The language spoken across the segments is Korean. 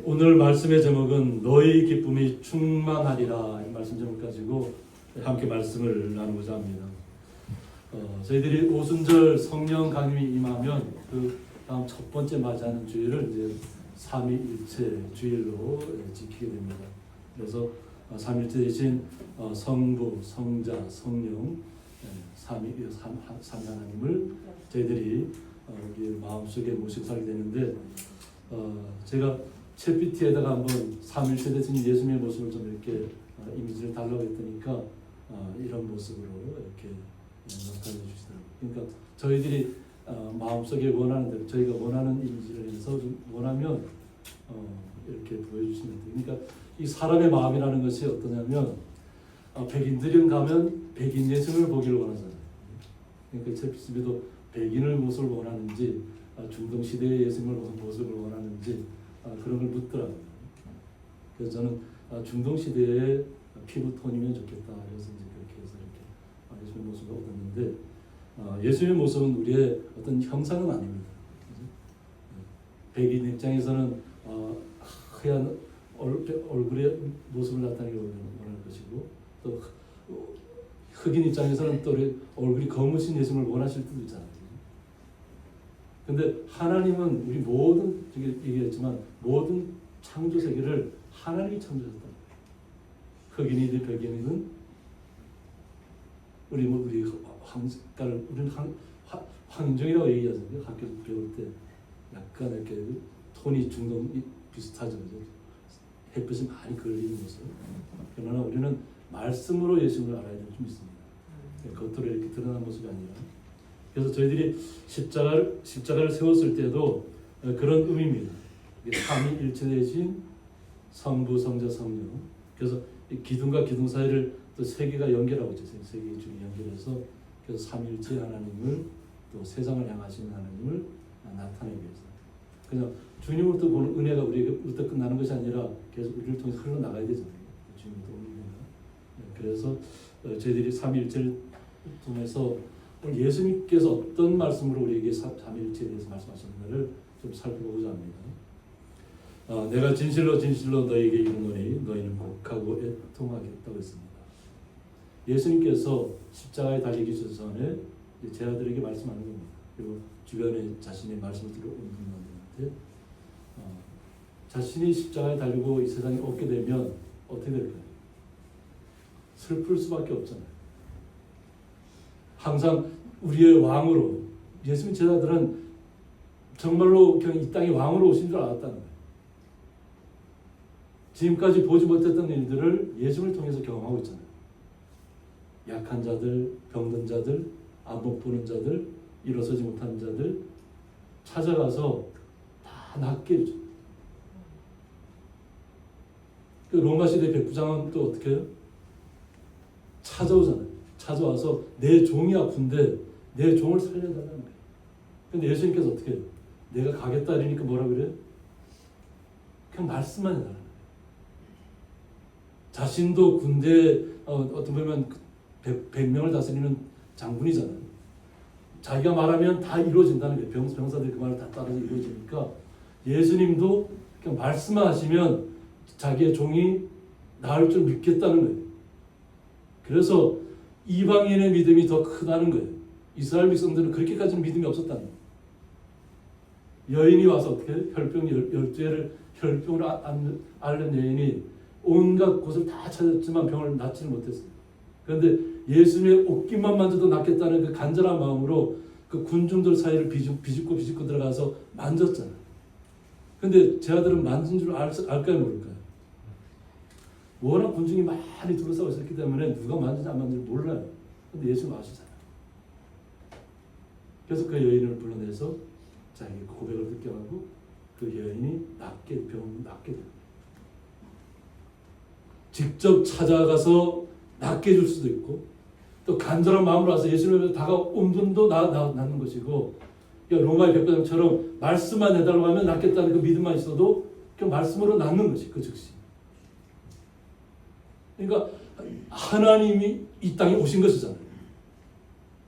오늘 말씀의 제목은 너희 기쁨이 충만하리라 이 말씀 제목 가지고 함께 말씀을 나누고자 합니다. 저희들이 오순절 성령 강림이 임하면 그 다음 첫 번째 맞이하는 주일을 이제 삼위일체 주일로 지키게 됩니다. 그래서 삼위일체 대신 성부, 성자, 성령 삼위 하나님을 저희들이 우리 마음속에 모시고 살게 되는데 제가 챗PT에다가 한번 삼위일체 대신 예수님의 모습을 좀 이렇게 이미지를 달라고 했더니까 이런 모습으로 이렇게 나타내 주시더라고요. 그러니까 저희들이 마음속에 원하는 대로 저희가 원하는 이미지를 해서 좀 원하면 이렇게 보여주시면 돼요. 그러니까 이 사람의 마음이라는 것이 어떠냐면 백인들은 가면 백인 예수님을 보기를 원하잖아요. 그러니까 챗PT에도 백인을 무엇을 원하는지 중동 시대의 예수님을 무슨 모습을 원하는지 그런 걸 묻더라고요. 그래서 저는 중동 시대의 피부 톤이면 좋겠다. 그래서 이제 그렇게 해서 이렇게 예수님의 모습을 얻었는데 예수님의 모습은 우리의 어떤 형상은 아닙니다. 백인 입장에서는 하얀 얼굴의 모습을 나타내기 원할 것이고 또 흑인 입장에서는 또 얼굴이 검으신 예수님을 원하실 때도 있잖아요. 근데 하나님은 우리 모든 얘기했지만 모든 창조 세계를 하나님이 창조했다. 흑인이든 백인이든 우리 황색깔 우리는 황인종이라고 얘기하잖아요. 학교에서 배울 때 약간 이렇게 톤이 중동 비슷하죠. 햇빛이 많이 걸리는 모습. 그러나 우리는 말씀으로 예수님을 알아야 될 좀 있습니다. 겉으로 이렇게 드러나는 모습이 아니라. 그래서 저희들이 십자가를 세웠을 때도 그런 의미입니다. 삼위일체 대신 성부, 성자, 성령. 그래서 기둥과 기둥 사이를 또 세 개가 연결하고 있죠. 세 개의 줄이 연결해서 그래서 삼위일체 하나님을 또 세상을 향하시는 하나님을 나타내기 위해서. 그냥 주님으로부터 보는 은혜가 우리로부터 끝나는 것이 아니라 계속 우리를 통해서 흘러나가야 되잖아요. 주님으로부터 오는 은혜가. 그래서 저희들이 삼위일체를 통해서 오늘 예수님께서 어떤 말씀으로 우리에게 삼위일체에 대해서 말씀하셨는가를 좀 살펴보고자 합니다. 내가 진실로 진실로 너희에게 이르노니 너희는 곡하고 애통하겠다고 했습니다. 예수님께서 십자가에 달리기 전에 제 아들에게 말씀하는 겁니다. 그리고 주변에 자신의 말씀을 들어온 분들한테 자신이 십자가에 달리고 이 세상에 없게 되면 어떻게 될까요? 슬플 수밖에 없잖아요. 항상 우리의 왕으로 예수님 제자들은 정말로 그냥 이 땅에 왕으로 오신 줄 알았다는 거예요. 지금까지 보지 못했던 일들을 예수님을 통해서 경험하고 있잖아요. 약한 자들, 병든 자들, 안 못 보는 자들, 일어서지 못하는 자들 찾아가서 다 낫게 해줘. 그 로마 시대 백부장은 또 어떻게 해요? 찾아오잖아요. 찾아와서 내 종이 아픈데 내 종을 살려달라는 거예요. 근데 예수님께서 어떻게 해요? 내가 가겠다 이러니까 뭐라 그래요? 그냥 말씀만 해달라는 거예요. 자신도 군대 어떤 보면 100명을 다스리는 장군이잖아요. 자기가 말하면 다 이루어진다는 거예요. 병사들이 그 말을 다 따라서 이루어지니까 예수님도 그냥 말씀만 하시면 자기의 종이 나을 줄 믿겠다는 거예요. 그래서 이방인의 믿음이 더 크다는 거예요. 이스라엘 백성들은 그렇게까지는 믿음이 없었다는 거예요. 여인이 와서 어떻게 혈병 12회를 혈병으로 앓는 여인이 온갖 곳을 다 찾았지만 병을 낫지는 못했어요. 그런데 예수님의 옷깃만 만져도 낫겠다는 그 간절한 마음으로 그 군중들 사이를 비집고 들어가서 만졌잖아요. 근데 제 아들은 만진 줄 알까요 모를까요? 워낙 군중이 많이 둘러싸고 있었기 때문에 누가 만지는지 안 만지는지 몰라요. 근데 예수님 아시잖아요. 그래서 그 여인을 불러내서 자기 고백을 듣게 하고 그 여인이 병 낫게 돼요. 직접 찾아가서 낫게 해줄 수도 있고 또 간절한 마음으로 와서 예수님에 다가온 분도 낫는 것이고 그러니까 로마의 백부장처럼 말씀만 해달라고 하면 낫겠다는 그 믿음만 있어도 그 말씀으로 낫는 것이 그 즉시. 그러니까 하나님이 이 땅에 오신 것이잖아요.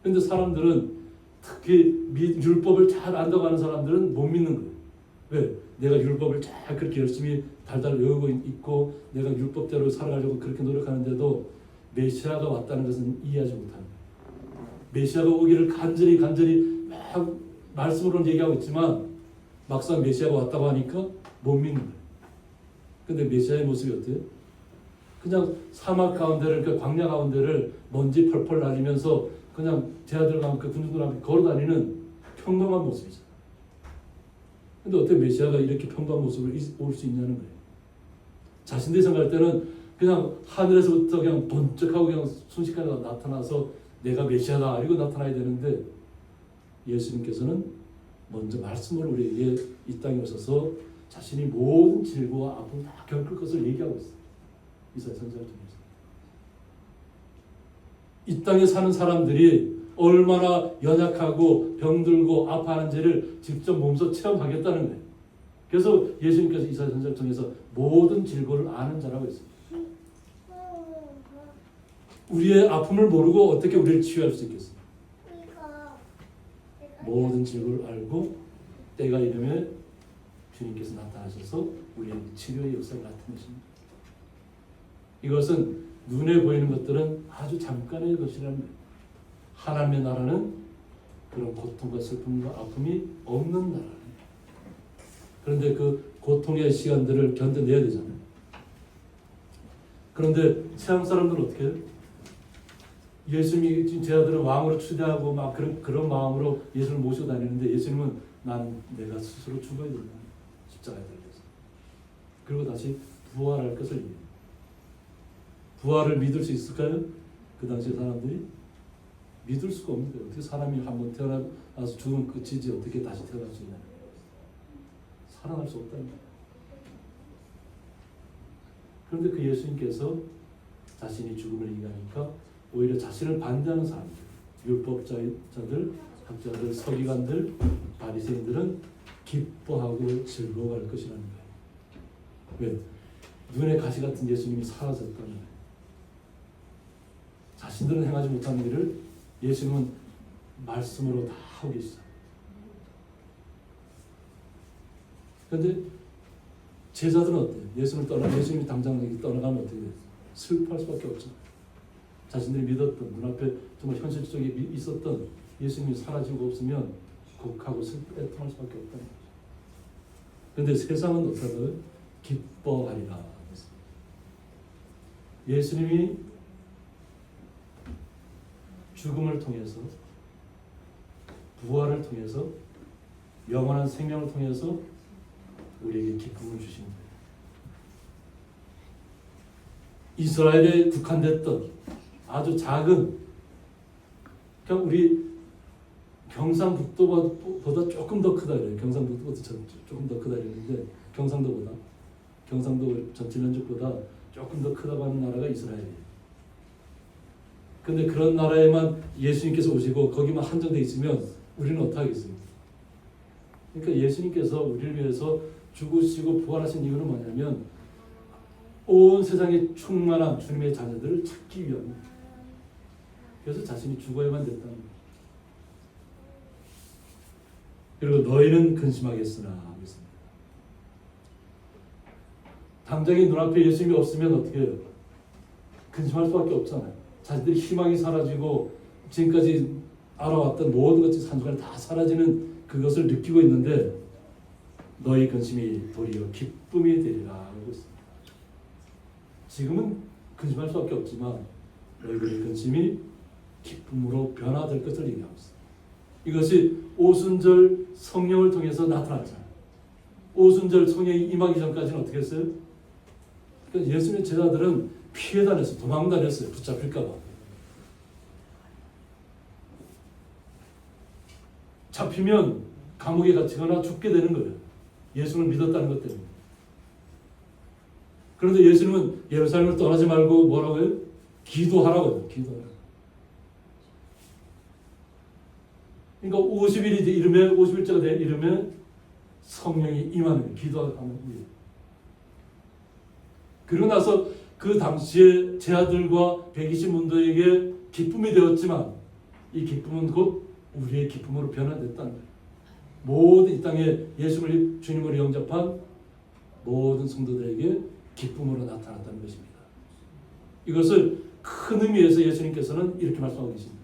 그런데 사람들은 특히 율법을 잘 안다고 하는 사람들은 못 믿는 거예요. 왜? 내가 율법을 잘 그렇게 열심히 달달 외우고 있고 내가 율법대로 살아가려고 그렇게 노력하는데도 메시아가 왔다는 것은 이해하지 못하는 거예요. 메시아가 오기를 간절히 막 말씀으로는 얘기하고 있지만 막상 메시아가 왔다고 하니까 못 믿는 거예요. 근데 메시아의 모습이 어때요? 그냥 사막 가운데를, 그 광야 가운데를 먼지 펄펄 날리면서 그냥 제 아들과 함께 군중들과 함께 걸어다니는 평범한 모습이잖아요. 근데 어떻게 메시아가 이렇게 평범한 모습으로 올 수 있냐는 거예요. 자신들이 생각할 때는 그냥 하늘에서부터 그냥 번쩍하고 그냥 순식간에 나타나서 내가 메시아다 이러고 나타나야 되는데 예수님께서는 먼저 말씀을 우리에게 이 땅에 오셔서 자신이 모든 질고와 아픔을 다 겪을 것을 얘기하고 있어요. 이사야 선지자를 통해서. 이 땅에 사는 사람들이 얼마나 연약하고 병들고 아파하는지를 직접 몸소 체험하겠다는 거예요. 그래서 예수님께서 이사야 선지자를 통해서 모든 질고를 아는 자라고 했습니다. 우리의 아픔을 모르고 어떻게 우리를 치유할 수 있겠어요? 모든 질고를 알고 때가 이르면 주님께서 나타나셔서 우리의 치료의 역사를 나타내십니다. 이것은 눈에 보이는 것들은 아주 잠깐의 것이라는 거예요. 하나님의 나라는 그런 고통과 슬픔과 아픔이 없는 나라예요. 그런데 그 고통의 시간들을 견뎌내야 되잖아요. 그런데 세상 사람들은 어떻게 해요? 예수님이 제 아들은 왕으로 추대하고 막 그런 마음으로 예수님을 모시고 다니는데 예수님은 나는 내가 스스로 죽어야 된다. 십자가에 달려서. 그리고 다시 부활할 것을 얘기해요. 부활을 믿을 수 있을까요? 그 당시 사람들이 믿을 수가 없는 거예요. 어떻게 사람이 한번 태어나서 죽으면 끝이지 어떻게 다시 태어날 수 있냐. 살아날 수 없다는 거예요. 그런데 그 예수님께서 자신이 죽음을 얘기하니까 오히려 자신을 반대하는 사람들, 율법자들, 학자들, 서기관들, 바리새인들은 기뻐하고 즐거워할 것이라는 거예요. 왜? 눈에 가시 같은 예수님이 사라졌다는 거예요. 자신들은 행하지 못하는 일을 예수님은 말씀으로 다 하고 계시죠. 그런데 제자들은 어때요? 예수님이 당장 떠나가면 어떻게 돼요? 슬퍼할 수밖에 없죠. 자신들이 믿었던 눈앞에 정말 현실적에 있었던 예수님이 사라지고 없으면 곡하고 애통할 수밖에 없다는 거죠. 그런데 세상은 어떻게 기뻐하리라. 예수님이 죽음을 통해서 부활을 통해서 영원한 생명을 통해서 우리에게 기쁨을 주신 거예요. 이스라엘에 국한됐던 아주 작은, 그냥 우리 경상북도보다 조금 더 크다 그래요. 경상북도보다 조금 더 크다 그랬는데 경상도 전체 면적보다 조금 더 크다고 하는 나라가 이스라엘이에요. 근데 그런 나라에만 예수님께서 오시고 거기만 한정되어 있으면 우리는 어떻게 하겠어요? 그러니까 예수님께서 우리를 위해서 죽으시고 부활하신 이유는 뭐냐면 온 세상에 충만한 주님의 자녀들을 찾기 위함입니다. 그래서 자신이 죽어야만 됐다는 거예요. 그리고 너희는 근심하겠으나 하겠습니다. 당장에 눈앞에 예수님이 없으면 어떻게 해요? 근심할 수밖에 없잖아요. 자신들이 희망이 사라지고 지금까지 알아왔던 모든 것이 한순간에 다 사라지는 그것을 느끼고 있는데 너희 근심이 도리어 기쁨이 되리라 하고 있습니다. 지금은 근심할 수밖에 없지만 너희들의 근심이 기쁨으로 변화될 것을 얘기하고 있습니다. 이것이 오순절 성령을 통해서 나타났잖아요. 오순절 성령이 임하기 전까지는 어떻게 했어요? 그러니까 예수님의 제자들은 피해 다녔어요. 도망 다녔어요. 붙잡힐까 봐. 잡히면 감옥에 갇히거나 죽게 되는 거예요. 예수를 믿었다는 것 때문에. 그런데 예수님은 예루살렘을 떠나지 말고 뭐라고 해요? 기도하라고 해요. 기도하라고. 그러니까 50일이 이르면 50일째가 이르면 성령이 임하는 거예요. 기도하는 거예요. 그러고 나서 그 당시에 제 아들과 120문도에게 기쁨이 되었지만 이 기쁨은 곧 우리의 기쁨으로 변화됐다는 거예요. 모든 이 땅에 예수를 주님으로 영접한 모든 성도들에게 기쁨으로 나타났다는 것입니다. 이것을 큰 의미에서 예수님께서는 이렇게 말씀하고 계십니다.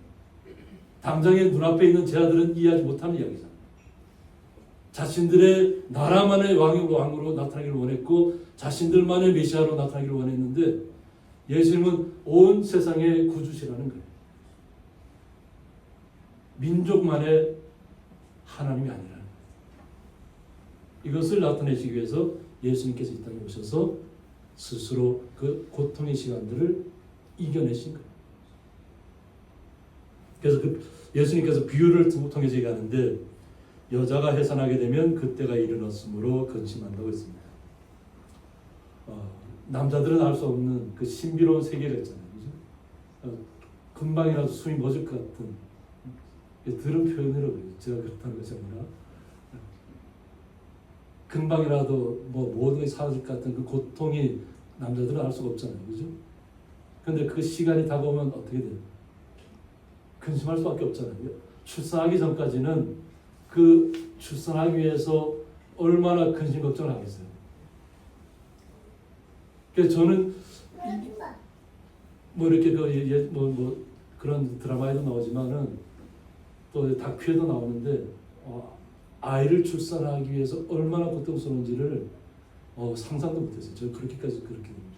당장에 눈앞에 있는 제 아들은 이해하지 못하는 이야기잖아요. 자신들의 나라만의 왕으로 나타나기를 원했고 자신들만의 메시아로 나타나기를 원했는데 예수님은 온 세상의 구주시라는 거예요. 민족만의 하나님이 아니라는 거예요. 이것을 나타내시기 위해서 예수님께서 이 땅에 오셔서 스스로 그 고통의 시간들을 이겨내신 거예요. 그래서 예수님께서 비유를 통해서 얘기하는데 여자가 해산하게 되면 그때가 이르렀으므로 근심한다고 했습니다. 남자들은 알 수 없는 그 신비로운 세계가 있잖아요. 그죠? 금방이라도 숨이 멎을 것 같은 들은 표현이라고 해요. 제가 그렇다는 것이 아니라 금방이라도 모든 게 사라질 것 같은 그 고통이 남자들은 알 수가 없잖아요. 그죠? 근데 그 시간이 다가오면 어떻게 돼요? 근심할 수밖에 없잖아요. 출산하기 전까지는 그 출산하기 위해서 얼마나 근심 걱정을 하겠어요. 그래서 저는 이렇게 그런 드라마에도 나오지만은 또 다큐에도 나오는데 아이를 출산하기 위해서 얼마나 고통스러운지를 상상도 못했어요. 저 그렇게까지 그렇게 됩니다.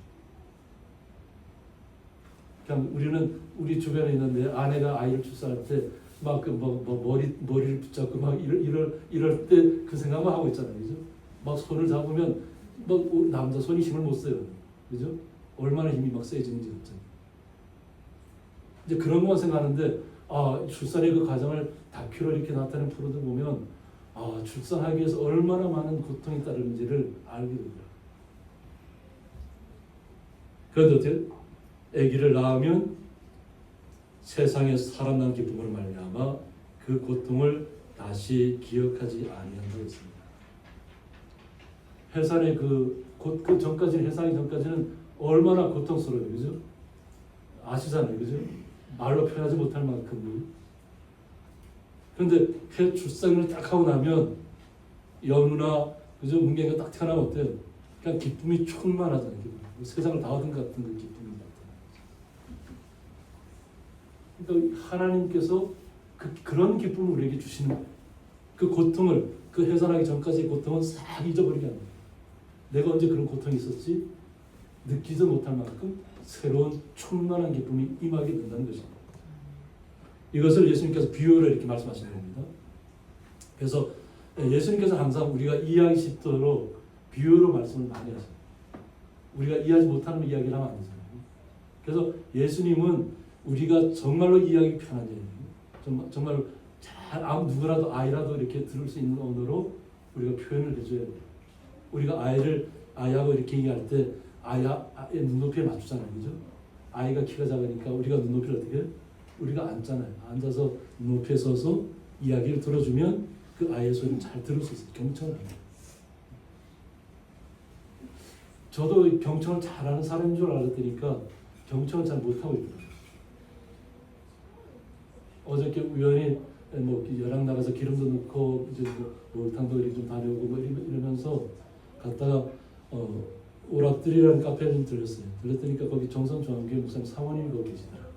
그냥 우리는 우리 주변에 있는 내 아내가 아이를 출산할 때 막 머리를 붙잡고 막 이럴 때 그 생각만 하고 있잖아요, 그죠? 막 손을 잡으면 남자 손이 힘을 못 써요, 그죠? 얼마나 힘이 막 세지는지 그죠? 이제 그런 것만 생각하는데 출산의 그 과정을 다큐로 이렇게 나타낸 프로들 보면 출산하기 위해서 얼마나 많은 고통이 따르는지를 알게 됩니다. 그런데 어때요? 아기를 낳으면 세상에 살아 난 기쁨으로 말미암아 그 고통을 다시 기억하지 아니한다고 했습니다. 해산의 그 전까지는 해산이 전까지는 얼마나 고통스러워요, 그죠? 아시잖아요, 그죠? 말로 표현하지 못할 만큼. 그런데 출산을 딱 하고 나면 연우나 그죠? 문경이가 딱 태어나면 어때요? 그냥 기쁨이 충만하잖아요. 세상을 다 얻은 것 같은 그 기쁨이 나타나요. 그러니까 하나님께서 그런 기쁨을 우리에게 주시는 그 고통을 그 해산하기 전까지의 고통은 싹 잊어버리게 합니다. 내가 언제 그런 고통이 있었지? 느끼지 못할 만큼 새로운 충만한 기쁨이 임하게 된다는 것입니다. 이것을 예수님께서 비유로 이렇게 말씀하시는 겁니다. 그래서 예수님께서 항상 우리가 이해하기 쉽도록 비유로 말씀을 많이 하셔요. 우리가 이해하지 못하는 이야기를 하면 안 되잖아요. 그래서 예수님은 우리가 정말로 이해하기 편한 얘기예요. 정말 잘 누구라도 아이라도 이렇게 들을 수 있는 언어로 우리가 표현을 해줘야 돼요. 우리가 아이하고 이렇게 얘기할 때 아이의 눈높이에 맞추잖아요, 그죠? 아이가 키가 작으니까 우리가 눈높이를 어떻게 해요? 우리가 앉잖아요. 앉아서 눈높이에 서서 이야기를 들어주면 그 아이의 소리를 잘 들을 수 있어요. 경청을 합니다. 저도 경청을 잘하는 사람인 줄 알았더니까 경청을 잘 못하고 있더라고요. 어저께 우연히 여랑 나가서 기름도 넣고 이제 목욕탕도 이렇게 좀 다녀오고 이러면서 갔다가 오락들이라는 카페를 좀 들렸어요. 들렸더니까 거기 정선중앙교회 목사님 사모님이 거기 계시더라고요.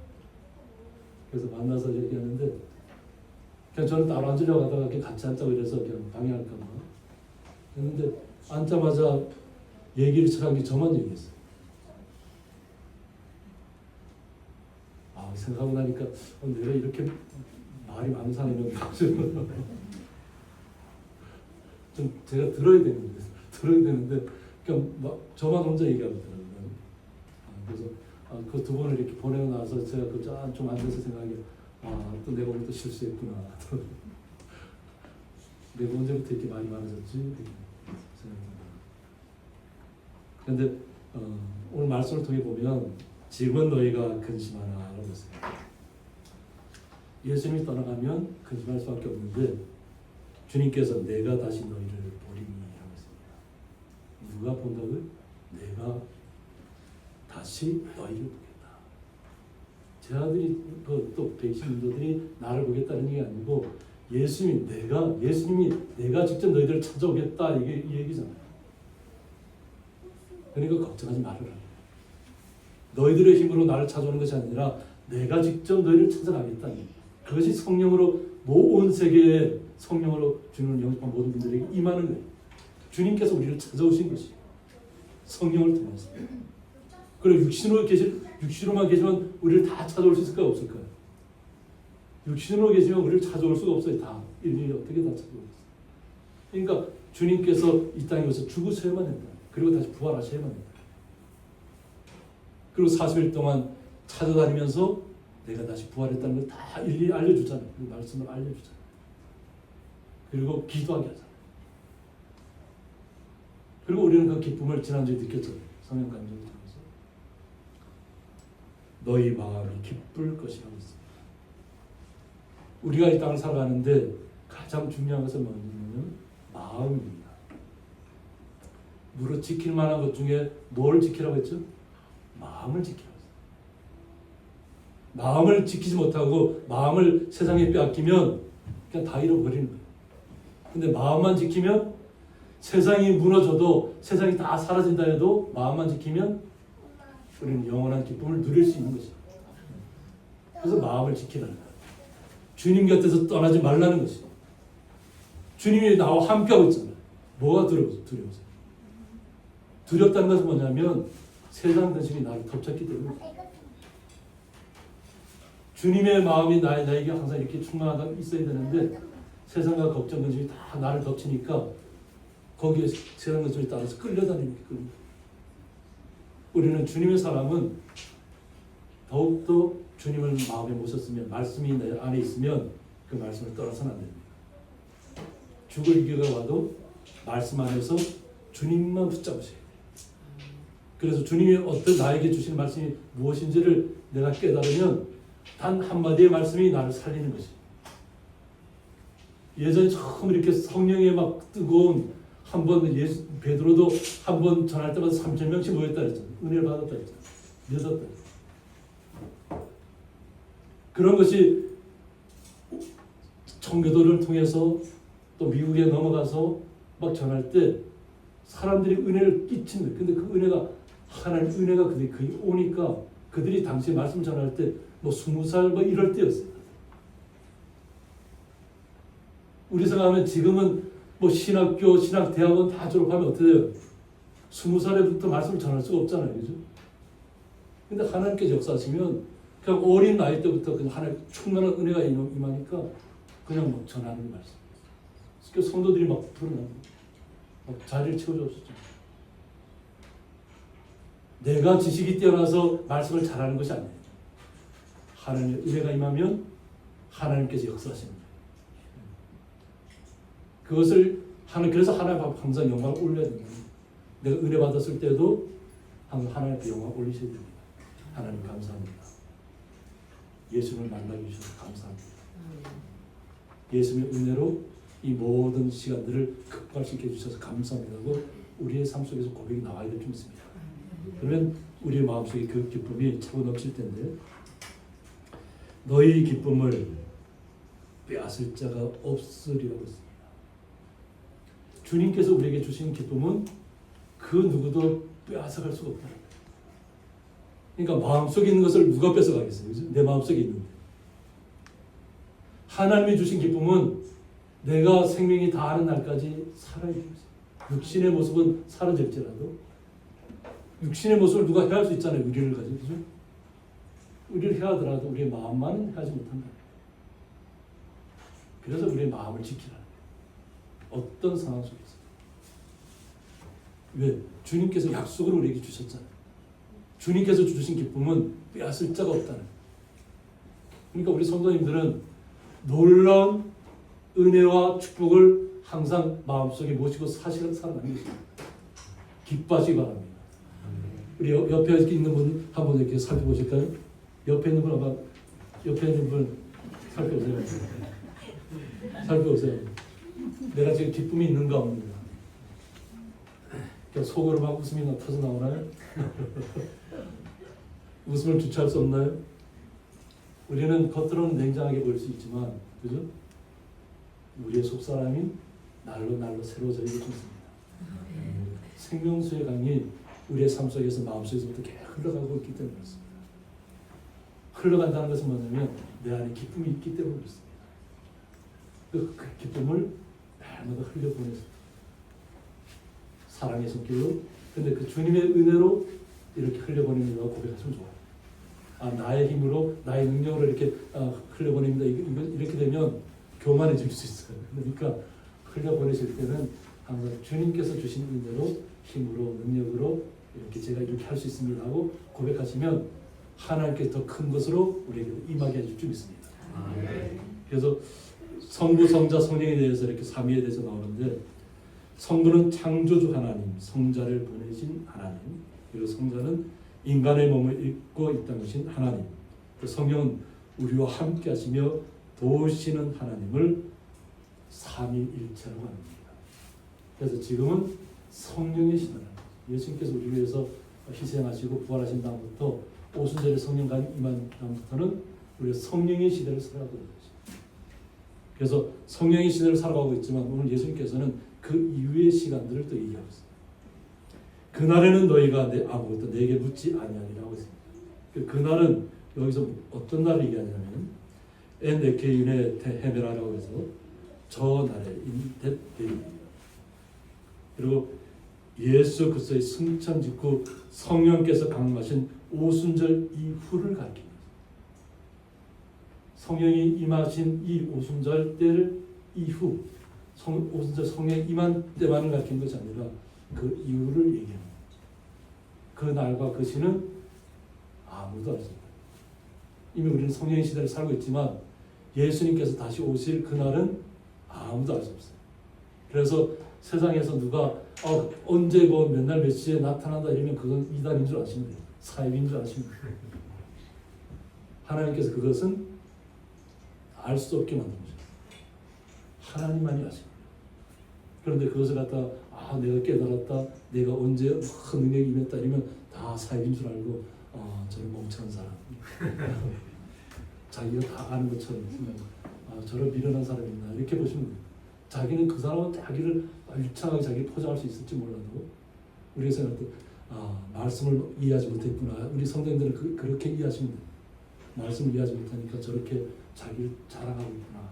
그래서 만나서 얘기하는데 그냥 저는 따로 앉으려고 하다가 같이 앉자고 이래서 그냥 방해할까 봐 했는데 앉자마자 얘기를 시작한 게 저만 얘기했어요. 생각하고 나니까 내가 이렇게 말이 많은 사람이었나 좀 제가 들어야 되는데 그냥 막 저만 혼자 얘기하고 있더라고요. 그래서 그 두 번을 이렇게 보내고 나서 제가 좀 앉아서 생각하게 또 내가 오늘 또 실수했구나. 내가 언제부터 이렇게 말이 많아졌지? 생각합니다. 그런데 오늘 말씀을 통해 보면 지금은 너희가 근심하나 라고 했어요. 예수님이 떠나가면 근심할 수밖에 없는데 주님께서 내가 다시 너희를 보리니 라고 했습니다. 누가 본다고요? 내가 다시 너희를 보겠다. 제 아들이 또 백신인도들이 나를 보겠다는 얘기 아니고 예수님이 내가 직접 너희들을 찾아오겠다 이게 이 얘기잖아요. 그러니까 걱정하지 말아라. 너희들의 힘으로 나를 찾아오는 것이 아니라 내가 직접 너희를 찾아가겠다. 그것이 성령으로 온 세계에 성령으로 주님을 영접한 모든 분들에게 임하는 거예요. 주님께서 우리를 찾아오신 것이 성령을 통해서. 그리고 육신으로만 계시면 우리를 다 찾아올 수 있을까요? 없을까요? 육신으로 계시면 우리를 찾아올 수가 없어요. 다 인류이 어떻게 다 찾아오겠어요? 그러니까 주님께서 이 땅에 오셔서 죽으셔야만 된다. 그리고 다시 부활하셔야만 된다. 그리고 40일 동안 찾아다니면서 내가 다시 부활했다는 걸 다 일일이 알려주잖아요. 그 말씀을 알려주잖아요. 그리고 기도하게 하잖아요. 그리고 우리는 그 기쁨을 지난주에 느꼈잖아요. 성령 감정을 통해서. 너희 마음이 기쁠 것이라고 했습니다. 우리가 이 땅을 살아가는데 가장 중요한 것은 뭐냐면 마음입니다. 무릇 지킬 만한 것 중에 뭘 지키라고 했죠? 마음을 지키라고 했어요. 마음을 지키지 못하고 마음을 세상에 빼앗기면 그냥 다 잃어버리는 거예요. 근데 마음만 지키면 세상이 무너져도 세상이 다 사라진다 해도 마음만 지키면 우리는 영원한 기쁨을 누릴 수 있는 것이죠. 그래서 마음을 지키라는 거예요. 주님 곁에서 떠나지 말라는 것이죠. 주님이 나와 함께하고 있잖아요. 뭐가 두려워서? 두렵다는 것은 뭐냐면 세상 근심이 나를 덮쳤기 때문에 주님의 마음이 나에게 항상 이렇게 충만하다 있어야 되는데 세상과 걱정 근심이 다 나를 덮치니까 거기에 세상 근심에 따라서 끌려다니는 게 끌려. 우리는 주님의 사람은 더욱더 주님을 마음에 모셨으면 말씀이 내 안에 있으면 그 말씀을 떠나서는 안 됩니다. 죽을 위기가 와도 말씀 안에서 주님만 붙잡으셔야 돼요. 그래서 주님이 어떤 나에게 주시는 말씀이 무엇인지를 내가 깨달으면 단 한마디의 말씀이 나를 살리는 것이에요. 예전에 처음 이렇게 성령에 막 뜨거운 한번 베드로도 한 번 전할 때마다 3,000명씩 모였다 그랬잖아요. 은혜를 받았다 그랬잖아요. 믿었다. 그런 것이 청교도를 통해서 또 미국에 넘어가서 막 전할 때 사람들이 은혜를 끼치는 거예요. 근데 그 은혜가 하나님 은혜가 그들이 오니까 그들이 당시에 말씀 전할 때 뭐 20살 뭐 이럴 때였어요. 우리 생각하면 지금은 뭐 신학교, 신학대학원 다 졸업하면 어떻게 돼요? 20살에부터 말씀을 전할 수가 없잖아요. 그죠? 근데 하나님께서 역사하시면 그냥 어린 나이 때부터 그냥 하나님 충만한 은혜가 임하니까 그냥 막 전하는 말씀. 그래서 성도들이 막 불어나고 막 자리를 채워줬었죠. 내가 지식이 뛰어나서 말씀을 잘하는 것이 아니에요. 하나님의 은혜가 임하면 하나님께서 역사하십니다. 그것을 그래서 하나님 앞에 항상 영광을 올려야 됩니다. 내가 은혜 받았을 때도 항상 하나님 앞에 영광을 올리셔야 됩니다. 하나님 감사합니다. 예수님을 만나게 주셔서 감사합니다. 예수님의 은혜로 이 모든 시간들을 극발시켜 주셔서 감사합니다 하고 우리의 삶 속에서 고백이 나와야 될 줄 믿습니다. 그러면 우리의 마음속에 그 기쁨이 차고 넘칠 텐데 너희 기쁨을 빼앗을 자가 없으리라고 했습니다. 주님께서 우리에게 주신 기쁨은 그 누구도 빼앗아갈 수가 없다. 그러니까 마음속에 있는 것을 누가 뺏어가겠어요? 그죠? 내 마음속에 있는 것. 하나님이 주신 기쁨은 내가 생명이 다하는 날까지 살아야 되는 거죠. 육신의 모습은 사라질지라도 육신의 모습을 누가 해할 수 있잖아요. 의리를 가지고. 그죠? 의리를 해하더라도 우리의 마음만은 하지 못한다. 그래서 우리의 마음을 지키라는 거예요. 어떤 상황 속에서. 왜? 주님께서 약속을 우리에게 주셨잖아요. 주님께서 주신 기쁨은 빼앗을 자가 없다는 거예요. 그러니까 우리 성도님들은 놀라운 은혜와 축복을 항상 마음속에 모시고 사실은 살아가는 것입니다. 기뻐하시기 바랍니다. 우리 옆에 있는 분 한번 이렇게 살펴보실까요? 옆에 있는 분 한번 옆에 있는 분 살펴보세요. 살펴보세요. 내가 지금 기쁨이 있는가 없는가? 속으로 막 웃음이 터져 나오나요? 웃음을 주체할 수 없나요? 우리는 겉으로는 냉정하게 보일 수 있지만, 그죠? 우리의 속사람이 날로 날로 새로워지고 있습니다. 생명수의 강이 우리의 삶 속에서 마음속에서부터 계속 흘러가고 있기 때문에 그렇습니다. 흘러간다는 것은 뭐냐면 내 안에 기쁨이 있기 때문에 그렇습니다. 그 기쁨을 날마다 흘려보내서 사랑의 손길로, 근데 그 주님의 은혜로 이렇게 흘려보냅니다. 고백하시면 좋아요. 나의 힘으로, 나의 능력으로 이렇게 흘려보냅니다. 이렇게 되면 교만해질 수 있어요. 그러니까 흘려보내실 때는 항상 주님께서 주신 은혜로, 힘으로, 능력으로 이렇게 제가 이렇게 할 수 있습니다 하고 고백하시면 하나님께 더 큰 것으로 우리에게 임하게 해줄 줄 믿습니다. 그래서 성부, 성자, 성령에 대해서 이렇게 삼위에 대해서 나오는데, 성부는 창조주 하나님, 성자를 보내신 하나님, 그리고 성자는 인간의 몸을 입고 이 땅에 오신 하나님, 성령은 우리와 함께 하시며 도우시는 하나님을 삼위일체라고 합니다. 그래서 지금은 성령의 시대입니다. 예수님께서 우리 위해서 희생하시고 부활하신 다음부터 오순절에 성령감이 임한 다음부터는 우리가 성령의 시대를 살아가고 있는 것입니다. 그래서 성령의 시대를 살아가고 있지만 오늘 예수님께서는 그 이후의 시간들을 또 얘기하고 있습니다. 그날에는 너희가 아무것도 내게 묻지 아니하리라고 했습니다. 그날은 여기서 어떤 날을 얘기하냐면 엔데케윤의 헤메라라고 해서 저 날에 인데입니다. 그리고 예수 그리스도의 승천 직후 성령께서 강림하신 오순절 이후를 가리킵니다. 성령이 임하신 이 오순절 때를 이후, 오순절 성령이 임한 때만을 가리킨 것이 아니라 그 이후를 얘기합니다. 그 날과 그 시는 아무도 알 수 없다. 이미 우리는 성령의 시대를 살고 있지만 예수님께서 다시 오실 그날은 아무도 알 수 없어요. 그래서 세상에서 누가 언제 몇 날 몇 시에 나타난다 이러면 그건 이단인 줄 아시면 돼요. 사입인 줄 아시면 돼요. 하나님께서 그것은 알 수 없게 만든 거죠. 하나님만이 아십니다. 그런데 그것을 갖다 내가 깨달았다, 내가 언제 큰 능력이 임했다 이러면 다 사입인 줄 알고 저런 멍청한 사람, 자기가 다 아는 것처럼 저런 미련한 사람이나 이렇게 보시면 돼요. 자기는 그 사람은 자기를 유창하게 자기를 포장할 수 있을지 몰라도 우리가 생각할 때 말씀을 이해하지 못했구나. 우리 성도님들은 그렇게 이해하시면 돼요. 말씀을 이해하지 못하니까 저렇게 자기를 자랑하고 있구나.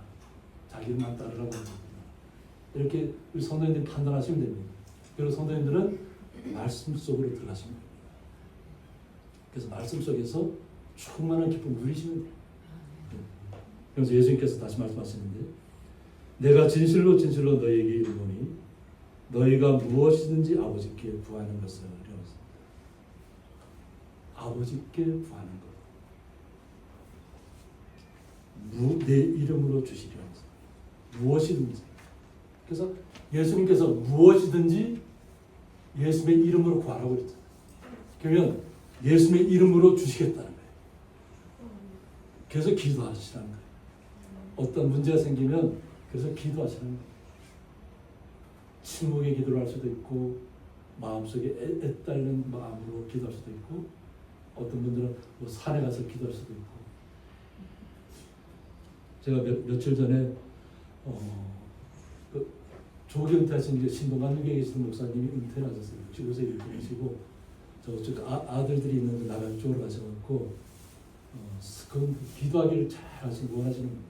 자기만 따르라고 하는 거구나. 이렇게 우리 성도님들이 판단하시면 됩니다. 그리고 성도님들은 말씀 속으로 들어가시면 됩니다. 그래서 말씀 속에서 충만한 기쁨을 누리시면 돼요. 그래서 예수님께서 다시 말씀하시는데, 내가 진실로 진실로 너희에게 이르노니 너희가 무엇이든지 아버지께 구하는 것을 아버지께 구하는 것, 내 이름으로 주시리라. 무엇이든지. 그래서 예수님께서 무엇이든지 예수님의 이름으로 구하라고 그랬잖아요. 그러면 예수님의 이름으로 주시겠다는 거예요. 그래서 기도하시라는 거예요. 어떤 문제가 생기면 그래서 기도하시라는 거예요. 침묵의 기도를 할 수도 있고 마음속에 애달는 마음으로 기도할 수도 있고 어떤 분들은 산에 가서 기도할 수도 있고. 제가 며칠 전에 조기 은퇴하신 신동관 유경에 계시던 목사님이 은퇴를 하셨어요. 65세 이렇게 되시고 저쪽 아들들이 있는 나라를 쪽으로 가셔갖고 그 기도하기를 잘 하시고 원하시는 거예요.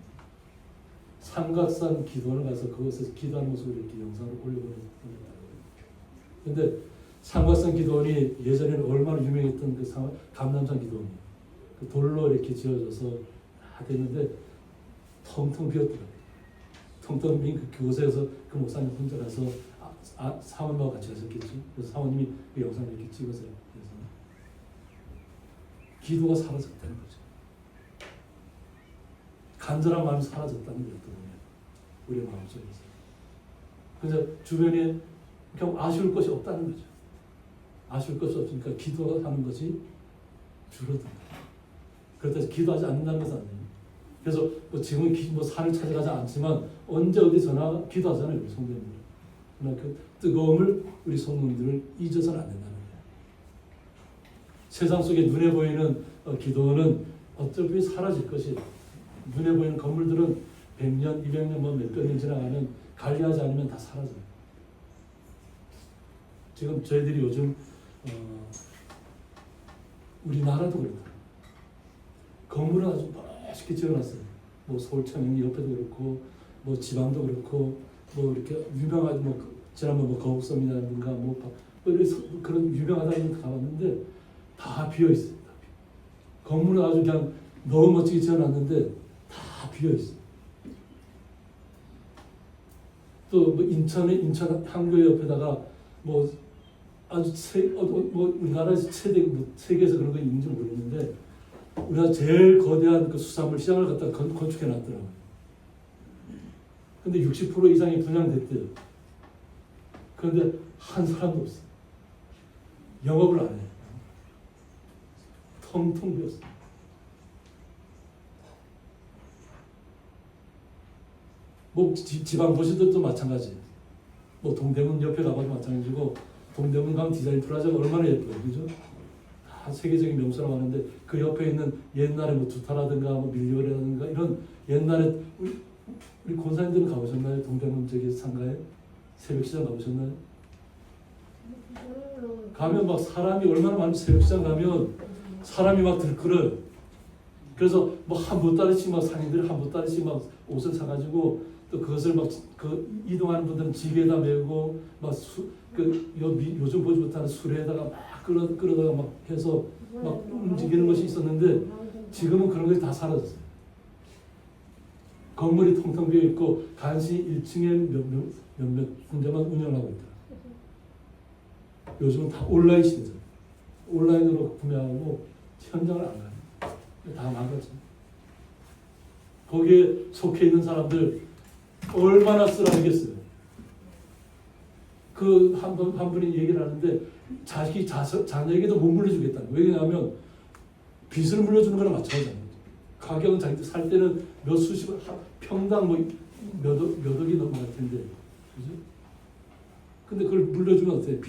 삼각산 기도원을 가서 그곳에서 기도하는 모습을 이렇게 영상을 올려보냈다고. 근데 삼각산 기도원이 예전에는 얼마나 유명했던 그 감남산 기도원이에요. 그 돌로 이렇게 지어져서 다 됐는데 텅텅 비었더라고요. 텅텅 빈 그곳에서 그 목사님 혼자 가서 사모님하고 같이 가셨겠지. 그래서 사모님이 그 영상을 이렇게 찍었어요. 그래서 기도가 사라졌다는 거죠. 간절한 마음이 사라졌다는 거예요. 우리의 마음속에서. 그래서 주변에 그냥 아쉬울 것이 없다는 거죠. 아쉬울 것이 없으니까 기도하는 것이 줄어든다. 그렇다고 해서 기도하지 않는다는 것은 아니에요. 그래서 지금 산을 찾아가지 않지만 언제 어디서나 기도하잖아요. 우리 성도님들. 그러나 그 뜨거움을 우리 성도님들을 잊어서는 안 된다는 거예요. 세상 속에 눈에 보이는 기도는 어차피 사라질 것이에요. 눈에 보이는 건물들은 100년, 200년, 뭐 몇백 년 지나가면 관리하지 않으면 다 사라져요. 지금 저희들이 요즘 우리나라도 그렇다. 건물은 아주 멋있게 지어놨어요. 뭐 서울청이 옆에도 그렇고, 뭐 지방도 그렇고, 뭐 이렇게 유명한 뭐 지난번 뭐 거북섬이라든가 뭐 그런 유명하다는 데 가봤는데 다 비어 있어요. 다 비어. 건물은 아주 그냥 너무 멋지게 지어놨는데 다 비어 있어요. 또 뭐 인천 항구 옆에다가 뭐 아주 뭐 우리나라에서 최대 뭐 세계에서 그런 거 있는지 모르겠는데 우리가 제일 거대한 그 수산물 시장을 갖다 건축해 놨더라고요. 근데 60% 이상이 분양됐대요. 그런데 한 사람도 없어. 영업을 안 해. 텅텅 비었어. 뭐 지방 도시들도 마찬가지예요. 뭐 동대문 옆에 가봐도 마찬가지고 동대문 가면 디자인 프라자가 얼마나 예뻐요, 그죠? 다 세계적인 명소라고 하는데 그 옆에 있는 옛날에 뭐 두타라든가 뭐 밀리오라든가 이런 옛날에 우리 권사님들은 가보셨나요? 동대문 저기 상가에 새벽시장 가보셨나요? 가면 막 사람이 얼마나 많은지 새벽시장 가면 사람이 막 들끓어요. 그래서 뭐 한 보따리씩 막 상인들이 한 보따리씩 막 옷을 사가지고 또 그것을 막 그 이동하는 분들은 지게에다 메고 막 요즘 보지 못하는 수레에다가 막 끌어다가 막 해서 막 움직이는 것이 있었는데 지금은 그런 것이 다 사라졌어요. 건물이 텅텅 비어 있고 간신히 1층에 몇몇 군데만 운영하고 있다. 요즘은 다 온라인 시대죠. 온라인으로 구매하고 현장을 안 가요. 다 망가져. 거기에 속해 있는 사람들 얼마나 쓰라리겠어요. 그 한 분이 얘기를 하는데 자녀에게도 못 물려주겠다는 거예요. 왜냐하면 빚을 물려주는 거랑 마찬가지잖아요. 가격은 자기들 살 때는 몇 수십억, 평당 뭐 몇 억이 넘어갈 텐데, 그죠? 근데 그걸 물려주면 어때요?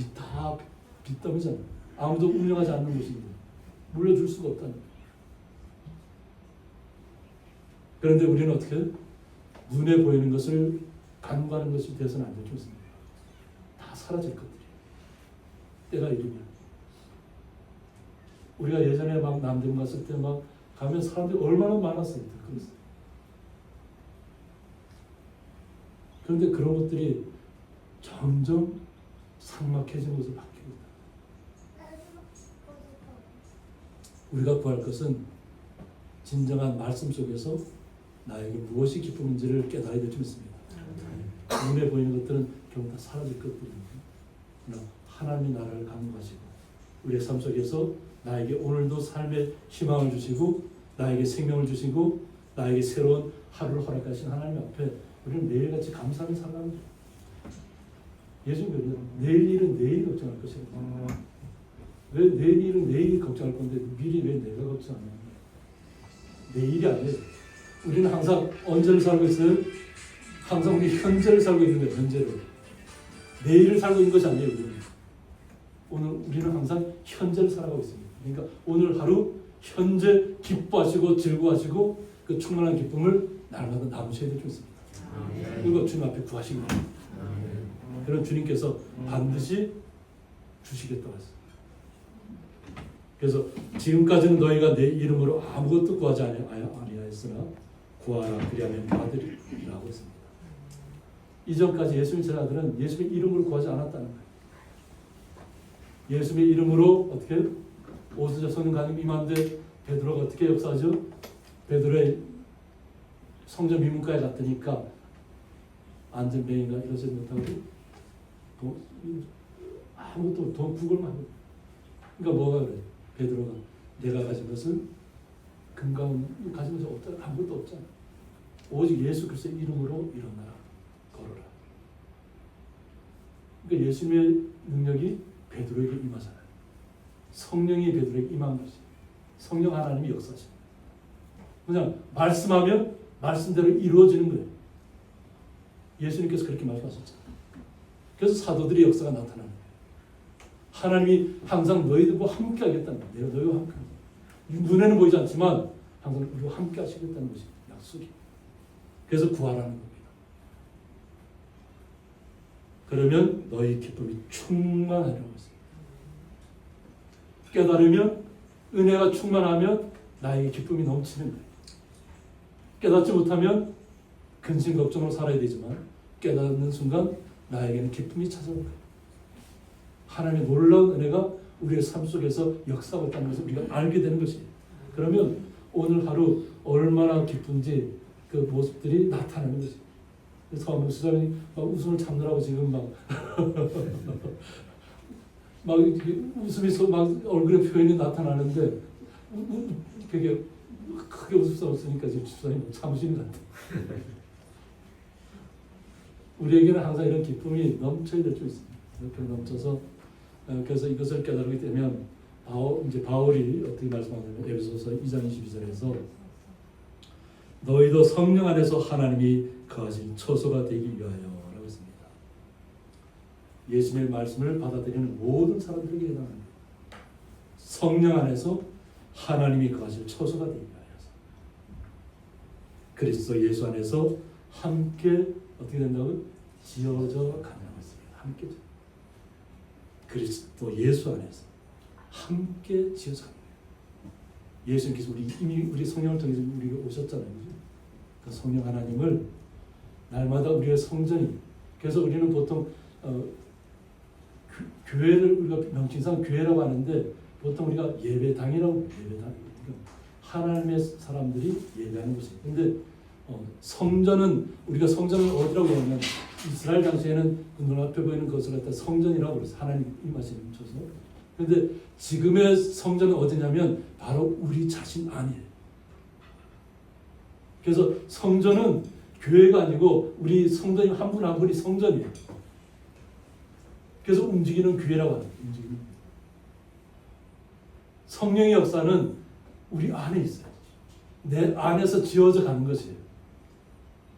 빚더미잖아요. 아무도 운영하지 않는 곳인데 물려줄 수가 없다는 거예요. 그런데 우리는 어떻게 해요? 눈에 보이는 것을 간과하는 것이 되어서는 안 되죠. 다 사라질 것들이에요. 때가 이르면. 우리가 예전에 막 남대문 갔을 때 막 가면 사람들이 얼마나 많았어요. 그랬어요. 그런데 그런 것들이 점점 삭막해지는 것을 바뀌고 있다. 우리가 구할 것은 진정한 말씀 속에서 나에게 무엇이 기쁨인지를 깨달아야 될 줄 믿습니다. 눈에 보이는 것들은 결국 다 사라질 것들입니다. 하나님이 나를 강구하시고 우리의 삶 속에서 나에게 오늘도 삶의 희망을 주시고 나에게 생명을 주시고 나에게 새로운 하루를 허락하신 하나님 앞에 우리는 매일같이 감사하는 살아갑니다. 예수님 그래요. 내일 일은 내일 걱정할 것이다. 왜 내일 일은 내일이 걱정할 건데 미리 왜 내가 걱정하냐. 내일이 아니에요. 우리는 항상 언제를 살고 있어요? 항상 우리 현재를 살고 있는 거예요. 현재를. 내일을 살고 있는 것이 아니에요. 오늘 우리는 항상 현재를 살아가고 있습니다. 그러니까 오늘 하루 현재 기뻐하시고 즐거워하시고 그 충만한 기쁨을 날마다 나누셔야 될 줄 있습니다. 그리고 주님 앞에 구하시기 바랍니다. 그런 주님께서 반드시 주시겠다고 했어요. 그래서 지금까지는 너희가 내 이름으로 아무것도 구하지 아니하였으나 구하라 그리하면 받으리라고 했습니다. 이전까지 예수님 제자들은 예수님의 이름으로 구하지 않았다는 거예요. 예수님의 이름으로 어떻게 오순절 성령 강림 임하는데 베드로가 어떻게 역사하죠? 베드로의 성전 미문가에 갔더니까 안전뱅이가 일어서지 못하고 아무것도 돈 구걸만 하고 그러니까 뭐가 그래? 베드로가 내가 가진 것은 금강 가진 것은 없다. 아무것도 없잖아. 오직 예수 그리스도의 이름으로 일어나라. 걸어라. 그러니까 예수님의 능력이 베드로에게 임하잖아요. 성령이 베드로에게 임한 것이 성령 하나님이 역사하시는 그냥 말씀하면 말씀대로 이루어지는 거예요. 예수님께서 그렇게 말씀하셨잖아요. 그래서 사도들의 역사가 나타나는 거예요. 하나님이 항상 너희들과 함께 하겠다는 거예요. 내가 너희와 함께 하겠다. 눈에는 보이지 않지만 항상 우리와 함께 하시겠다는 것이 약속이에요. 그래서 구하라는 겁니다. 그러면 너희 기쁨이 충만하리라고 했습니다. 깨달으면, 은혜가 충만하면 나에게 기쁨이 넘치는 거예요. 깨닫지 못하면 근심 걱정으로 살아야 되지만 깨닫는 순간 나에게는 기쁨이 찾아올 거예요. 하나님의 놀라운 은혜가 우리의 삶 속에서 역사하고 있다는 것을 우리가 알게 되는 것이에요. 그러면 오늘 하루 얼마나 기쁜지 그 모습들이 나타나는 것이에요. 그래서 수장이 막 웃음을 참느라고 지금 막 웃음이 막 얼굴에 표현이 나타나는데 그게 크게 웃을 수 없으니까 지금 집사님 참으시는 것 같아요. 우리에게는 항상 이런 기쁨이 넘쳐야 될 줄 있습니다. 이렇게 넘쳐서 그래서 이것을 깨달게 되면 이제 바울이 어떻게 말씀하냐면 에베소서 2장 22절에서 너희도 성령 안에서 하나님이 거하신 처소가 되기 위하여라고 했습니다. 예수님의 말씀을 받아들이는 모든 사람들에게 해당합니다. 성령 안에서 하나님이 거하실 처소가 되기 위하여서 그리스도 예수 안에서 함께 어떻게 된다고요? 지어져 가는 것입니다. 함께 그리스도 예수 안에서 함께 지어져 가는 거예요. 예수님께서 이미 우리 성령을 통해서 우리에게 오셨잖아요. 그 성령 하나님을 날마다 우리의 성전이 그래서 우리는 보통 교회를 우리가 명칭상 교회라고 하는데 보통 우리가 예배당이라고 예배당 하나님의 사람들이 예배하는 곳이에요. 근데 성전은 우리가 성전을 어디라고 하냐면 이스라엘 당시에는 그 눈앞에 보이는 것을 갖다 성전이라고 그랬어요. 하나님 임하시는 곳에서. 근데 지금의 성전은 어디냐면 바로 우리 자신 안이에요. 그래서 성전은 교회가 아니고 우리 성도님 한 분 한 분이 성전이에요. 그래서 움직이는 교회라고 합니다. 움직이는. 성령의 역사는 우리 안에 있어요. 내 안에서 지어져 가는 것이에요.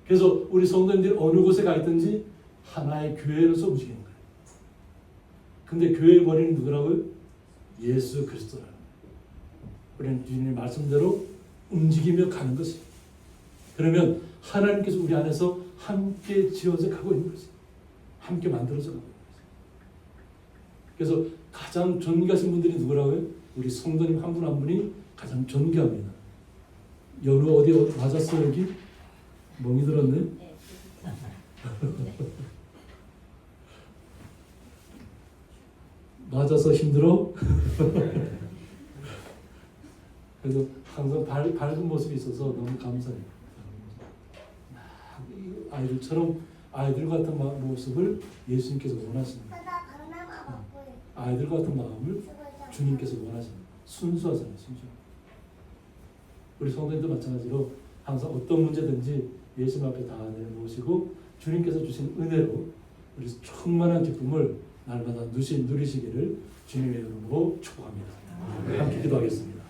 그래서 우리 성도님들이 어느 곳에 가 있든지 하나의 교회로서 움직이는 거예요. 근데 교회의 머리는 누구라고요? 예수 그리스도라는 거예요. 우리는 주님의 말씀대로 움직이며 가는 것이에요. 그러면 하나님께서 우리 안에서 함께 지어져 가고 있는 것이에요. 함께 만들어져 가고 있는 것이에요. 그래서 가장 존귀하신 분들이 누구라고요? 우리 성도님 한 분 한 분이 가장 존귀합니다. 연우 어디 맞았어 여기? 멍이 들었네? 네. 맞아서 힘들어? 그래서 항상 밝은 모습이 있어서 너무 감사해요. 아이들처럼 아이들 같은 모습을 예수님께서 원하십니다. 아이들 같은 마음을 주님께서 원하십니다. 순수하잖아요. 순수. 우리 성도님도 마찬가지로 항상 어떤 문제든지 예수님 앞에 다 내모시고 주님께서 주신 은혜로 우리 충만한 기쁨을 날마다 누리시기를 주님의 이름으로 축복합니다. 함께 기도하겠습니다.